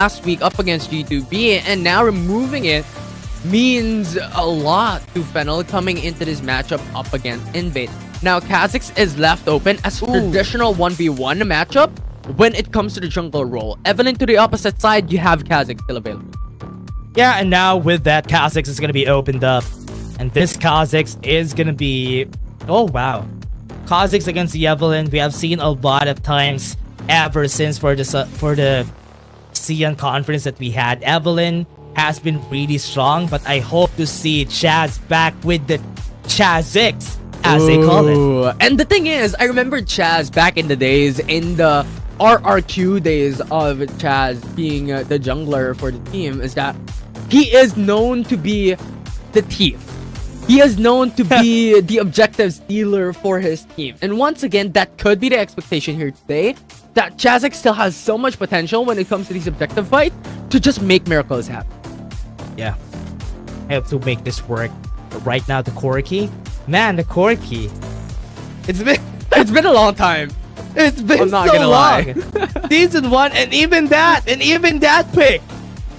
last week up against G2B, and now removing it means a lot to Fennel coming into this matchup up against INV. Now, Kha'Zix is left open as a traditional 1v1 matchup when it comes to the jungle role. Evelyn, to the opposite side, you have Kha'Zix still available. Yeah, and now with that, Kha'Zix is going to be opened up. And this Kha'Zix is going to be... Oh, wow. Kha'Zix against the Evelyn, we have seen a lot of times ever since for the CN conference that we had. Evelyn has been really strong, but I hope to see Chaz back with the Chazix, as they call it. And the thing is, I remember Chaz back in the days, in the RRQ days of Chaz being the jungler for the team, is that he is known to be the thief. He is known to be the objective stealer for his team. And once again, that could be the expectation here today, that Chazix still has so much potential when it comes to these objective fights to just make miracles happen. Yeah. I have to make this work. But right now, the Corki. Man, the Corki. It's been a long time. It's been I'm not so gonna long. Season 1, and even that pick.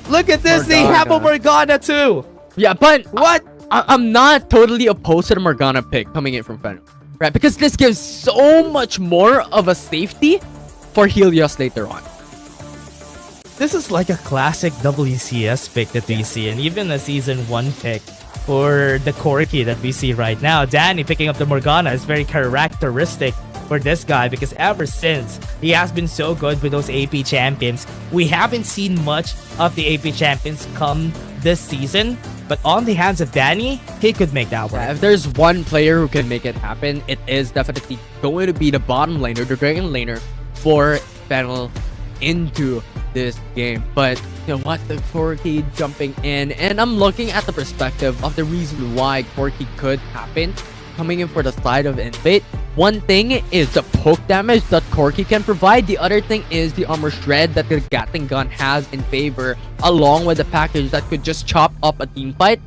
Look at this, they have a Morgana too. Yeah, but what? I'm not totally opposed to the Morgana pick coming in from Fennel, right? Because this gives so much more of a safety for Helios later on. This is like a classic WCS pick that we see, and even a Season 1 pick for the Corki that we see right now. Danny picking up the Morgana is very characteristic for this guy, because ever since he has been so good with those AP champions, we haven't seen much of the AP champions come this season, but on the hands of Danny, he could make that work. Yeah, if there's one player who can make it happen, it is definitely going to be the bottom laner, the Dragon laner for Fennel into this game. But you know what, the Corki jumping in, and I'm looking at the perspective of the reason why Corki could happen coming in for the side of Invade. One thing is the poke damage that Corki can provide. The other thing is the armor shred that the Gatling gun has in favor, along with the package that could just chop up a team fight.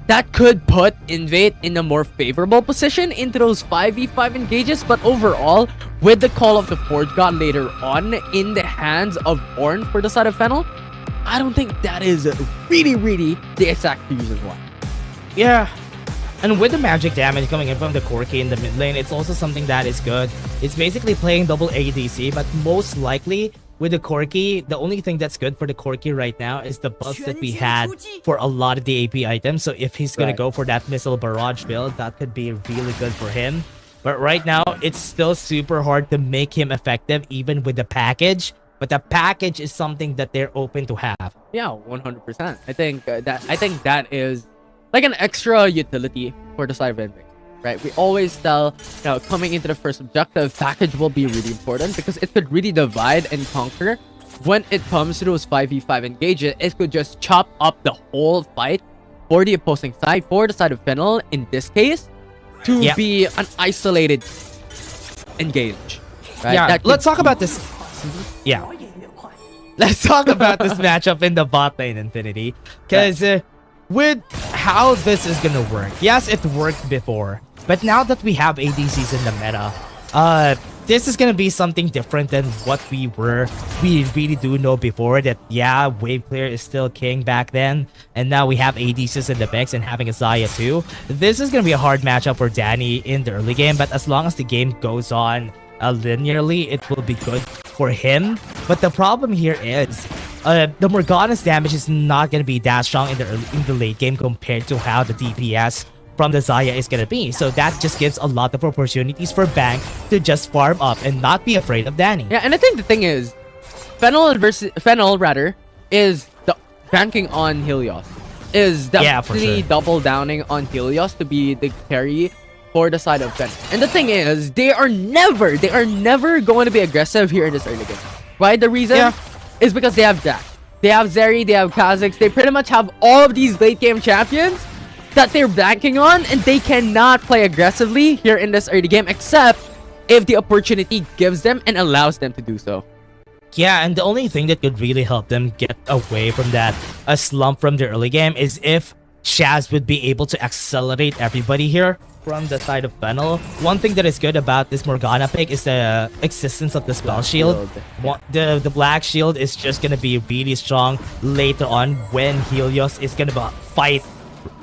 That could put Invade in a more favorable position into those 5v5 engages. But overall, with the Call of the Forge God later on in the hands of Ornn for the side of Fennel, I don't think that is really the exact reason why. Yeah. And with the magic damage coming in from the Corki in the mid lane, it's also something that is good. It's basically playing double ADC, but most likely with the Corki, the only thing that's good for the Corki right now is the buffs that we had for a lot of the AP items. So if he's gonna go for that missile barrage build, that could be really good for him. But right now, it's still super hard to make him effective even with the package. But the package is something that they're open to have. Yeah, 100%. I think that is like an extra utility for the side of Invade, right? We always tell, you know, coming into the first objective, package will be really important because it could really divide and conquer. When it comes to those 5v5 engages, it could just chop up the whole fight for the opposing side, for the side of Fennel in this case, to be an isolated engage. Right? Yeah, let's talk about this. Yeah. Let's talk about this matchup in the bot lane, Infinity. Because with how this is gonna work, yes, it worked before, but now that we have ADCs in the meta, this is gonna be something different than what we really do know before. That yeah, wave clear is still king back then, and now we have ADCs in the mix and having a Xayah too. This is gonna be a hard matchup for Danny in the early game, but as long as the game goes on linearly, it will be good for him. But the problem here is the Morgana's damage is not going to be that strong in the late game compared to how the DPS from the Xayah is going to be. So that just gives a lot of opportunities for Bank to just farm up and not be afraid of Danny. Yeah, and I think the thing is, Fennel is banking on Helios. Is definitely double downing on Helios to be the carry for the side of Fennel. And the thing is, they are never going to be aggressive here in this early game. Right? The reason is because they have Jack, they have Zeri, they have Kha'Zix. They pretty much have all of these late game champions that they're banking on, and they cannot play aggressively here in this early game except if the opportunity gives them and allows them to do so. Yeah, and the only thing that could really help them get away from that slump from the early game is if Chaz would be able to accelerate everybody here from the side of Fennel. One thing that is good about this Morgana pick is the existence of the spell shield. The black shield is just gonna be really strong later on when Helios is gonna fight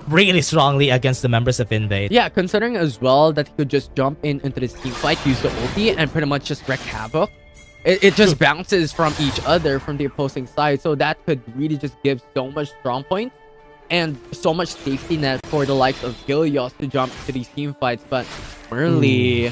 really strongly against the members of Invade. Yeah, considering as well that he could just jump into this team fight, use the ulti, and pretty much just wreak havoc. It just bounces from each other from the opposing side, so that could really just give so much strong points and so much safety net for the likes of Helios to jump into these team fights. But Merly,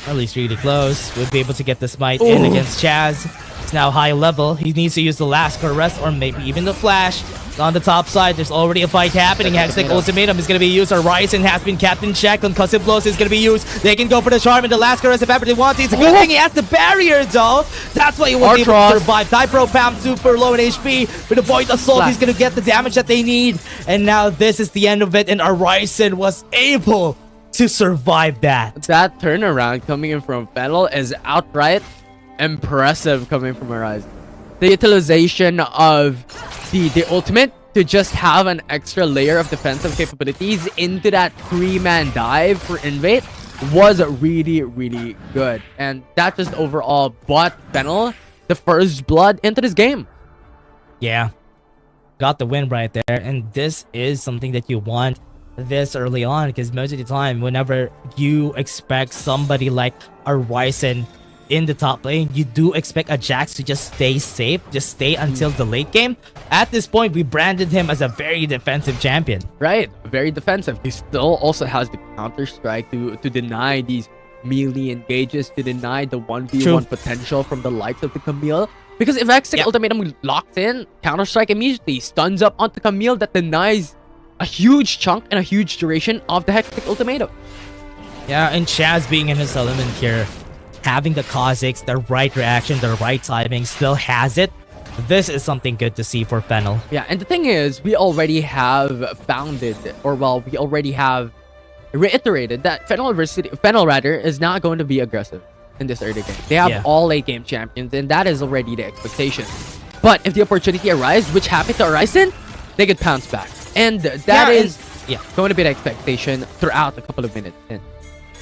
at least really close, would be able to get the smite in against Chaz. It's now high level. He needs to use the last caress or maybe even the flash. On the top side, there's already a fight happening. Hextech Ultimatum is going to be used. Horizon has been captain checked. Concussive Blows is going to be used. They can go for the charm and the last caress if ever they want. It's a good thing he has the barrier though. That's why he will be able to survive. Typro Pam super low in HP. With a Void Assault, he's going to get the damage that they need. And now this is the end of it. And Horizon was able to survive that. That turnaround coming in from Fennel is outright impressive coming from Horizon. The utilization of the ultimate to just have an extra layer of defensive capabilities into that 3-man dive for Invade was really, really good. And that just overall bought Fennel the first blood into this game. Yeah. Got the win right there. And this is something that you want this early on, because most of the time, whenever you expect somebody like a Ryzen in the top lane, you do expect a Jax to just stay safe, just stay until the late game. At this point, we branded him as a very defensive champion. Right, very defensive. He still also has the counter strike to deny these melee engages, to deny the 1v1 potential from the likes of the Camille. Because if Hextech Ultimatum locks in, counter strike immediately stuns up onto Camille that denies a huge chunk and a huge duration of the Hextech Ultimatum. Yeah, and Chaz being in his element here, having the Kha'Zix, the right reaction, the right timing, still has it. This is something good to see for Fennel. Yeah, and the thing is, we already have founded, or well, we already have reiterated that Fennel rather is not going to be aggressive in this early game. They have all late game champions, and that is already the expectation. But if the opportunity arises, which happened to Horizon, they could pounce back. And that is going to be the expectation throughout a couple of minutes.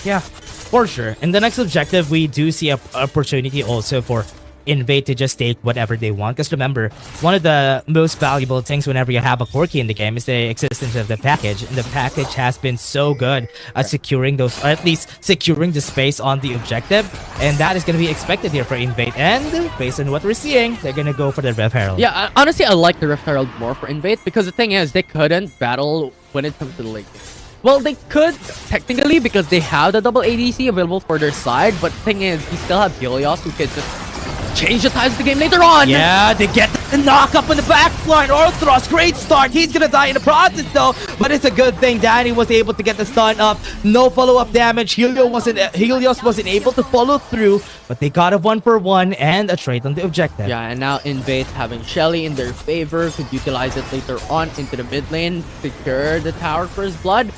Yeah, for sure. In the next objective, we do see an opportunity also for Invade to just take whatever they want. Because remember, one of the most valuable things whenever you have a Corki in the game is the existence of the package. And the package has been so good at securing those, or at least securing the space on the objective. And that is going to be expected here for Invade. And based on what we're seeing, they're going to go for the Rift Herald. Yeah, honestly, I like the Rift Herald more for Invade. Because the thing is, they couldn't battle when it comes to the late game. Well, they could, technically, because they have the double ADC available for their side. But the thing is, you still have Helios who could just change the tides of the game later on. Yeah, they get the knock up in the back line. Orthros, great start. He's gonna die in the process though, but it's a good thing Danny was able to get the stun up. No follow-up damage. Helios wasn't able to follow through, but they got a 1-for-1 and a trade on the objective. Yeah, and now Invade having Shelly in their favor could utilize it later on into the mid lane, secure the tower for his blood.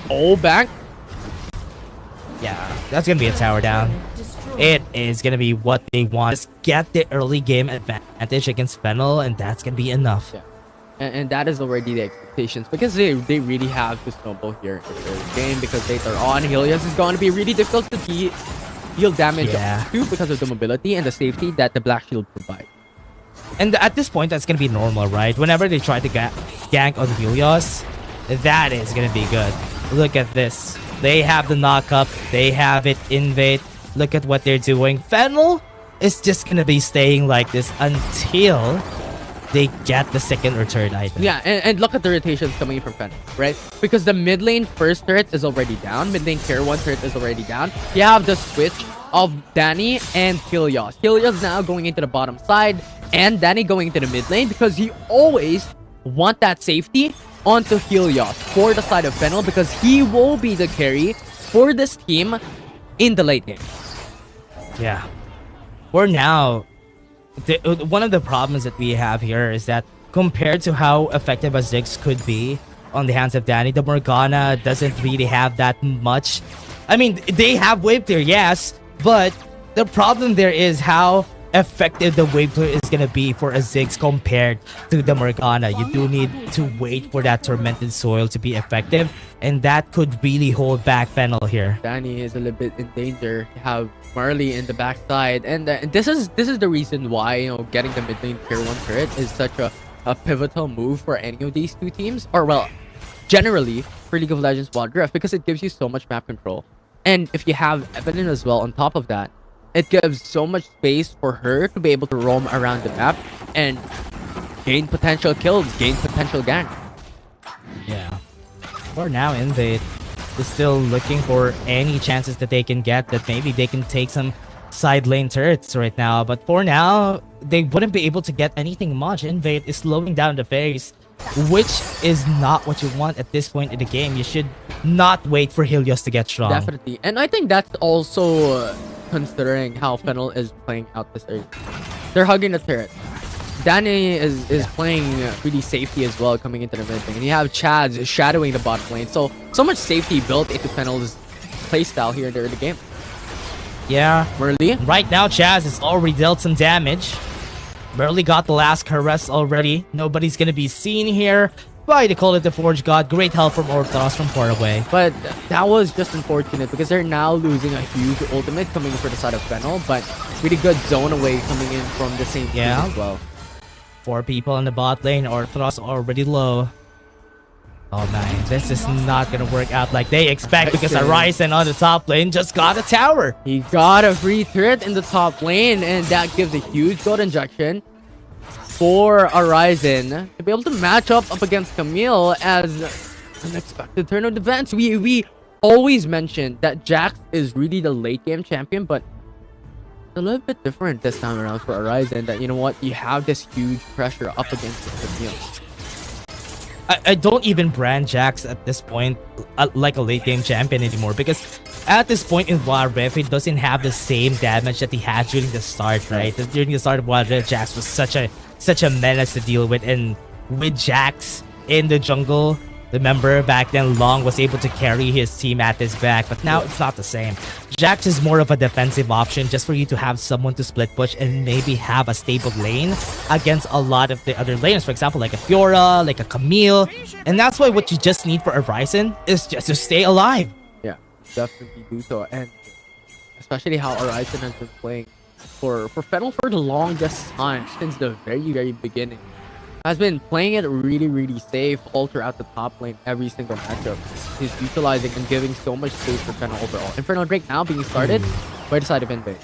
Oh, back. Yeah, that's gonna be a tower down. It is going to be what they want. Just get the early game advantage against Fennel, and that's going to be enough. Yeah. And that is already the expectations, because they really have to snowball here in the early game, because later on, Helios is going to be really difficult to deal damage to because of the mobility and the safety that the Black Shield provides. And at this point, that's going to be normal, right? Whenever they try to gank on Helios, that is going to be good. Look at this. They have the knock-up. They have it Invade. Look at what they're doing. Fennel is just going to be staying like this until they get the second or third item. Yeah, and look at the rotations coming in from Fennel, right? Because the mid lane first turret is already down. Mid lane tier 1 turret is already down. You have the switch of Danny and Helios. Helios now going into the bottom side, and Danny going into the mid lane, because he always want that safety onto Helios for the side of Fennel, because he will be the carry for this team in the late game. Yeah. For now, one of the problems that we have here is that compared to how effective a Ziggs could be on the hands of Danny, the Morgana doesn't really have that much. I mean, they have wave clear, yes, but the problem there is how effective the wave clear is gonna be for a Ziggs compared to the Morgana. You do need to wait for that tormented soil to be effective, and that could really hold back Fennel here. Danny is a little bit in danger to have Marley in the backside, and this is the reason why, you know, getting the mid lane tier 1 turret is such a pivotal move for any of these two teams, or well, generally for League of Legends Wild Rift, because it gives you so much map control. And if you have Evelyn as well on top of that, it gives so much space for her to be able to roam around the map and gain potential kills, gain potential gank. Yeah. For now, Invade is still looking for any chances that they can get, that maybe they can take some side lane turrets right now. But for now, they wouldn't be able to get anything much. Invade is slowing down the phase, which is not what you want at this point in the game. You should not wait for Helios to get strong. Definitely. And I think that's also considering how Fennel is playing out this early. They're hugging the turret. Danny is playing really safety as well coming into the mid lane. And you have Chaz shadowing the bot lane. So much safety built into Fennel's playstyle here in the early game. Yeah. Merly? Right now, Chaz has already dealt some damage. Barely got the last caress already. Nobody's gonna be seen here. Why they call it the Forge God. Great help from Orthros from far away. But that was just unfortunate because they're now losing a huge ultimate coming in for the side of Fennel. But really good zone away coming in from the same team as well. 4 people in the bot lane. Orthros already low. Oh man, this is not gonna work out like they expect because Horizon on the top lane just got a tower. He got a free turret in the top lane, and that gives a huge gold injection for Horizon to be able to match up against Camille as an expected turn of events. We always mentioned that Jax is really the late game champion, but it's a little bit different this time around for Horizon. That, you know what, you have this huge pressure up against Camille. I don't even brand Jax at this point like a late game champion anymore, because at this point in Wild Rift, he doesn't have the same damage that he had during the start, right? During the start of Wild Rift, Jax was such a menace to deal with, and with Jax in the jungle, remember back then Long was able to carry his team at his back, but now it's not the same. Jax is more of a defensive option just for you to have someone to split push and maybe have a stable lane against a lot of the other lanes, for example like a Fiora, like a Camille, and that's why what you just need for Horizon is just to stay alive. Yeah, definitely do so, and especially how Horizon has been playing for Fennel for the longest time since the very beginning. Has been playing it really safe all throughout the top lane every single matchup. He's utilizing and giving so much space for Fennel overall. Infernal Drake now being started by the side of INV.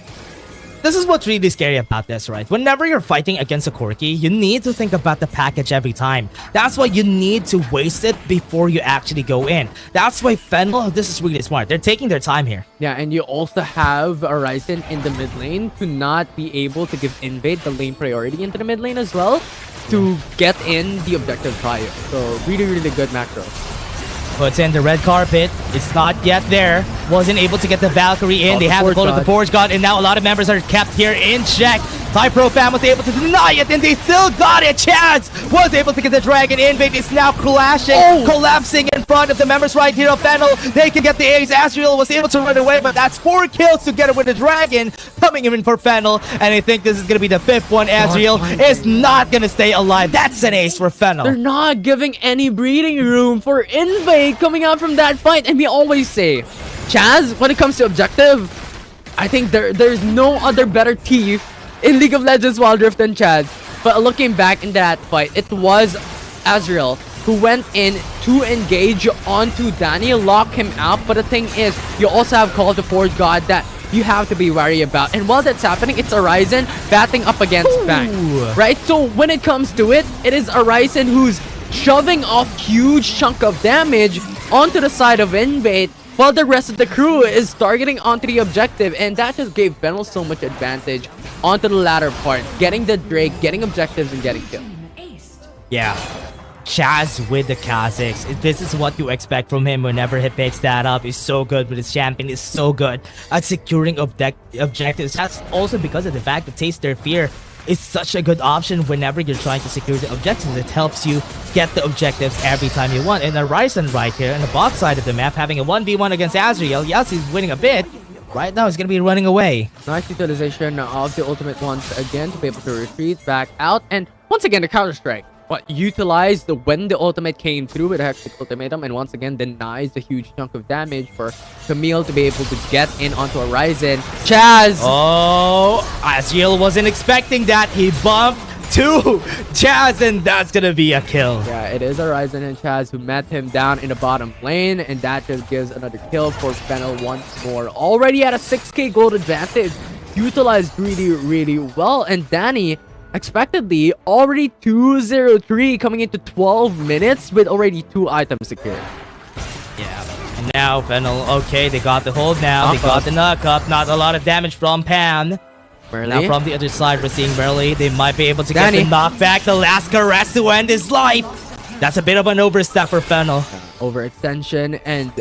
This is what's really scary about this, right? Whenever you're fighting against a Corki, you need to think about the package every time. That's why you need to waste it before you actually go in. That's why Fennel, this is really smart. They're taking their time here. Yeah, and you also have Horizon in the mid lane to not be able to give Invade the lane priority into the mid lane as well to get in the objective prior. So really good macro. Puts in the red carpet. It's not yet there. Wasn't able to get the Valkyrie in. They have to call it the Forge God, and now a lot of members are kept here in check. Pro Fam was able to deny it, and they still got it. Chance was able to get the dragon. Invade is now collapsing in front of the members right here of Fennel. They can get the ace. Asriel was able to run away, but that's 4 kills together with the dragon coming in for Fennel, and I think this is going to be the 5th one. Asriel is not going to stay alive. That's an ace for Fennel. They're not giving any breathing room for Invade coming out from that fight, and we always say, Chaz, when it comes to objective, I think there's no other better thief in League of Legends Wild Rift than Chaz. But looking back in that fight, it was Azrael who went in to engage onto Danny, lock him out. But the thing is, you also have called the Forge God that you have to be wary about. And while that's happening, it's Horizon batting up against Bang. Right? So when it comes to it, it is Horizon who's shoving off huge chunk of damage onto the side of Invade, while the rest of the crew is targeting onto the objective, and that just gave Fennel so much advantage onto the latter part, getting the Drake, getting objectives, and getting kills. Yeah. Chaz with the Kha'Zix. This is what you expect from him whenever he picks that up. He's so good with his champion. He's so good at securing objectives. That's also because of the fact that Taste Their Fear is such a good option whenever you're trying to secure the objectives. It helps you get the objectives every time you want. And Horizon right here on the bot side of the map having a 1v1 against Azrael. Yes, he's winning a bit, right now he's gonna be running away. Nice utilization of the ultimate once again to be able to retreat back out. And once again, the counter-strike. What utilized when the ultimate came through with a hectic ultimatum, and once again denies the huge chunk of damage for Camille to be able to get in onto Horizon. Chaz! Oh, Azriel wasn't expecting that. He bumped to Chaz, and that's gonna be a kill. Yeah, it is Horizon and Chaz who met him down in the bottom lane, and that just gives another kill for Fennel once more. Already at a 6k gold advantage, utilized really well, and Danny expectedly already 2-0-3 coming into 12 minutes with already 2 items secured. Yeah, and now Fennel, okay, they got the hold now. They got the knock up. Not a lot of damage from Pan. Now from the other side, we're seeing Merly. They might be able to get the knockback. The last caress to end his life. That's a bit of an overstep for Fennel. Overextension, and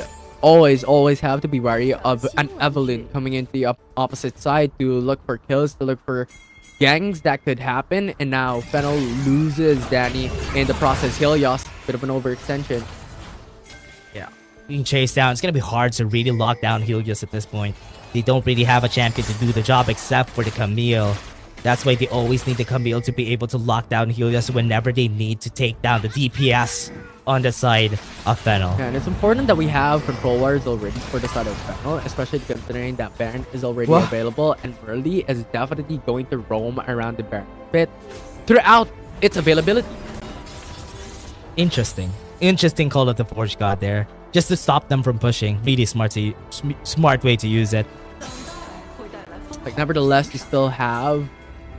always have to be wary of an Evelyn coming into the opposite side to look for kills, to look for gangs that could happen. And now Fennel loses Danny in the process. Helios, bit of an overextension. Yeah, being chased down. It's gonna be hard to really lock down Helios at this point. They don't really have a champion to do the job except for the Camille. That's why they always need the Camille to be able to lock down Helios whenever they need to take down the DPS on the side of Fennel. Yeah, and it's important that we have control wards already for the side of Fennel, especially considering that Baron is already available, and Merly is definitely going to roam around the Baron pit throughout its availability. Interesting call of the Forge God there. Just to stop them from pushing. Really smart way to use it. Like, nevertheless, you still have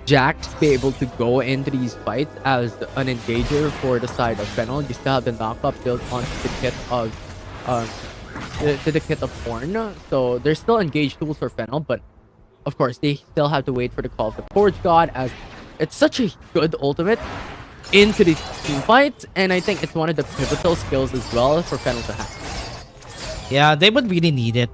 Jax to be able to go into these fights as an engager for the side of Fennel. You still have the knockup built onto the kit of Horn. So there's still engaged tools for Fennel, but of course they still have to wait for the call of the Forge God, as it's such a good ultimate into these team fights, and I think it's one of the pivotal skills as well for Fennel to have. Yeah, they would really need it,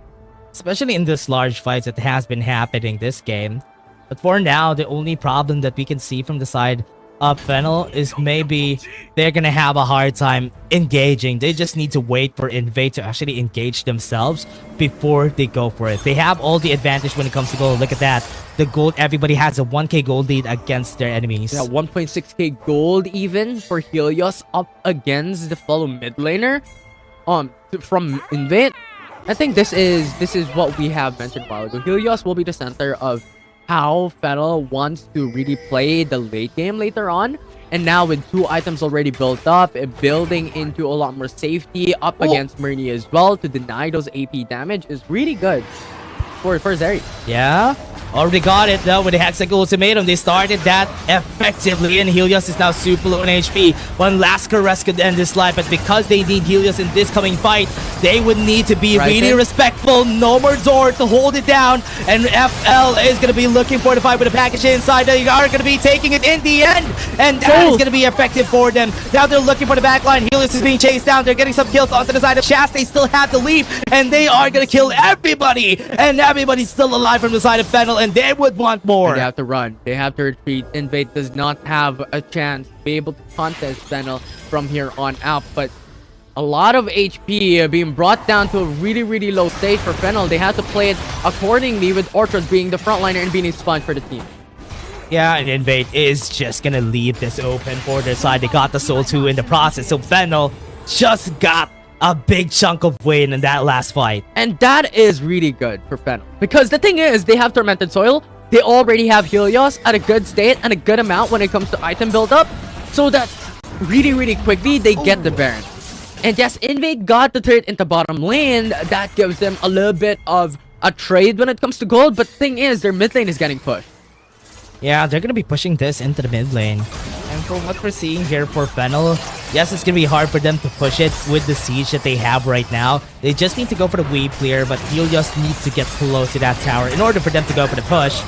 especially in this large fights that has been happening this game. But for now, the only problem that we can see from the side of Fennel is maybe they're gonna have a hard time engaging. They just need to wait for INV to actually engage themselves before they go for it. They have all the advantage when it comes to gold. Look at that. The gold, everybody has a 1k gold lead against their enemies. Yeah, 1.6k gold even for Helios up against the fellow mid laner from INV. I think this is what we have mentioned a while ago. Helios will be the center of how Fennel wants to really play the late game later on. And now with 2 items already built up, building into a lot more safety up against Murni as well to deny those AP damage is really good for Zeri. Yeah, already got it though with the Hexagon Ultimatum. They started that effectively, and Helios is now super low on HP. One last caress could end this life, but because they need Helios in this coming fight, they would need to be really respectful. No more door to hold it down, and FL is going to be looking for the fight with a package inside. They are going to be taking it in the end, and that is going to be effective for them. Now they're looking for the backline. Helios is being chased down. They're getting some kills onto the side of Chast. They still have the leap, and they are going to kill everybody, and everybody's still alive from the side of Fennel, and they would want more. And they have to run. They have to retreat. Invade does not have a chance to be able to contest Fennel from here on out, but a lot of HP being brought down to a really low stage for Fennel. They have to play it accordingly, with Ortros being the frontliner and being a sponge for the team. Yeah, and Invade is just gonna leave this open for their side. They got the Soul 2 in the process, so Fennel just got a big chunk of win in that last fight. And that is really good for Fennel, because the thing is, they have Tormented Soil. They already have Helios at a good state and a good amount when it comes to item build-up, so that really quickly they get the Baron. And yes, Invade got the turret into bottom lane. That gives them a little bit of a trade when it comes to gold, but the thing is, their mid lane is getting pushed. Yeah, they're gonna be pushing this into the mid lane. And from what we're seeing here for Fennel, yes, it's gonna be hard for them to push it with the siege that they have right now. They just need to go for the wave clear, but Helios needs to get close to that tower in order for them to go for the push.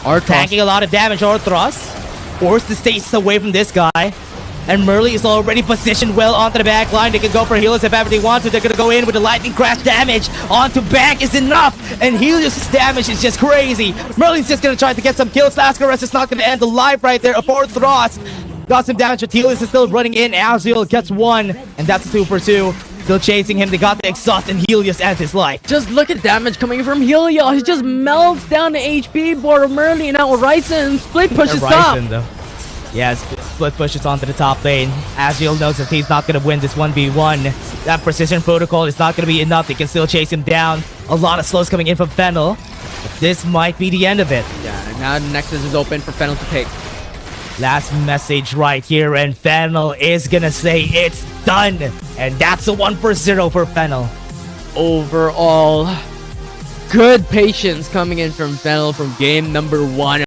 Arthros tanking a lot of damage. Arthros forced to stay away from this guy. And Merly is already positioned well onto the back line. They can go for Helios if ever they want to. They're gonna go in with the lightning crash damage onto back is enough. And Helios' damage is just crazy. Merly's just gonna try to get some kills. Lascaris is not gonna end alive right there. Arthros got some damage, but Helios is still running in. Azriel gets 1, and that's a 2 for 2. Still chasing him. They got the exhaust, and Helios ends his life. Just look at damage coming from Helio. He just melts down the HP. Boromurli and now Ryzen. Split pushes top. Ryzen, though. Yes, split pushes onto the top lane. Azriel knows that he's not going to win this 1v1. That precision protocol is not going to be enough. They can still chase him down. A lot of slows coming in from Fennel. But this might be the end of it. Yeah, and now the Nexus is open for Fennel to take. Last message right here, and Fennel is gonna say it's done. And that's a 1-0 for Fennel. Overall, good patience coming in from Fennel from game number 1.